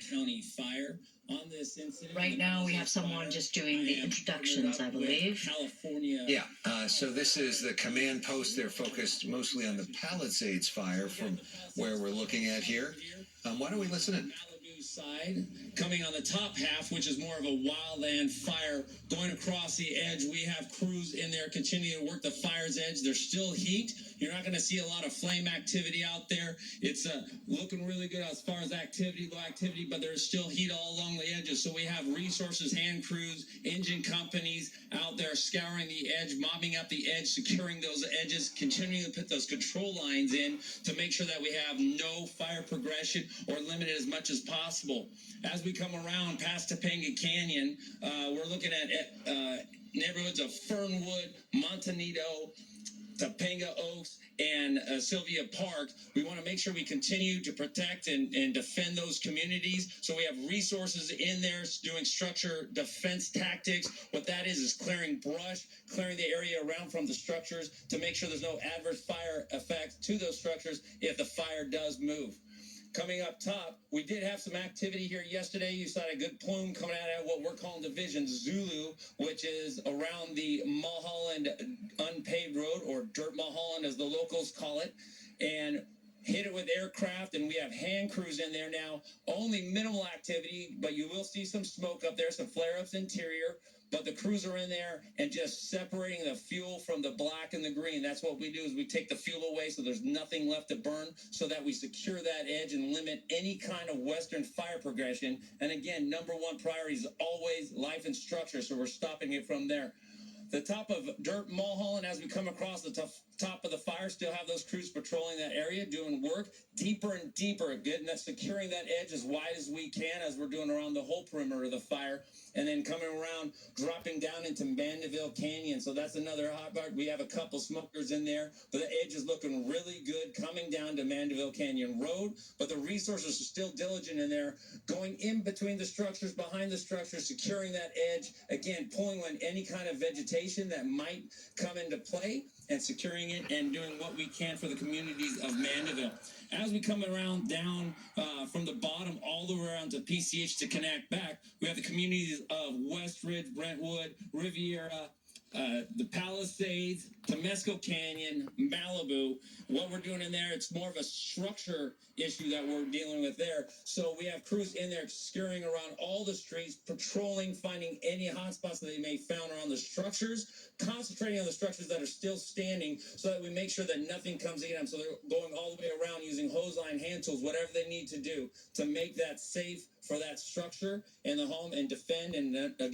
County Fire. On this incident, right now we have someone just doing the introductions, I believe. California. Yeah, so this is the command post. They're focused mostly on the Palisades fire from where we're looking at here. Why don't we listen in? Malibu side, coming on the top half, which is more of a wildland fire, going across the edge. We have crews in there continuing to work the fire's edge. There's still heat. You're not going to see a lot of flame activity out there. It's looking really good as far as activity, low activity, but there's still heat all along the edges. So we have resources, hand crews, engine companies out there scouring the edge, mopping up the edge, securing those edges, continuing to put those control lines in to make sure that we have no fire progression or limit it as much as possible. As we come around past Topanga Canyon, we're looking at neighborhoods of Fernwood, Montanito, Topanga Oaks, and Sylvia Park. We want to make sure we continue to protect and defend those communities. So we have resources in there doing structure defense tactics. What that is clearing brush, clearing the area around from the structures to make sure there's no adverse fire effects to those structures if the fire does move. Coming up top, we did have some activity here yesterday. You saw a good plume coming out of what we're calling Division Zulu, which is around the Mulholland unpaved road, or Dirt Mulholland as the locals call it, and hit it with aircraft, and we have hand crews in there now. Only minimal activity, but you will see some smoke up there, some flare-ups interior. But the crews are in there and just separating the fuel from the black and the green. That's what we do, is we take the fuel away so there's nothing left to burn, so that we secure that edge and limit any kind of western fire progression. And again, number one priority is always life and structure, so we're stopping it from there. The top of Dirt Mulholland, as we come across the top of the fire, still have those crews patrolling that area, doing work deeper and deeper, getting that, securing that edge as wide as we can, as we're doing around the whole perimeter of the fire, and then coming around, dropping down into Mandeville Canyon. So that's another hot part. We have a couple smokers in there, but the edge is looking really good coming down to Mandeville Canyon Road. But the resources are still diligent in there, going in between the structures, behind the structures, securing that edge, again, pulling on any kind of vegetation that might come into play, and securing it and doing what we can for the communities of Mandeville. As we come around down from the bottom all the way around to PCH to connect back, we have the communities of Westridge, Brentwood, Riviera, the Palisades, Temesco Canyon, Malibu. What we're doing in there, it's more of a structure issue that we're dealing with there. So we have crews in there scurrying around all the streets, patrolling, finding any hot spots that they may found around the structures, concentrating on the structures that are still standing so that we make sure that nothing comes in them. So they're going all the way around using hose line, hand tools, whatever they need to do to make that safe for that structure and the home and defend. And again,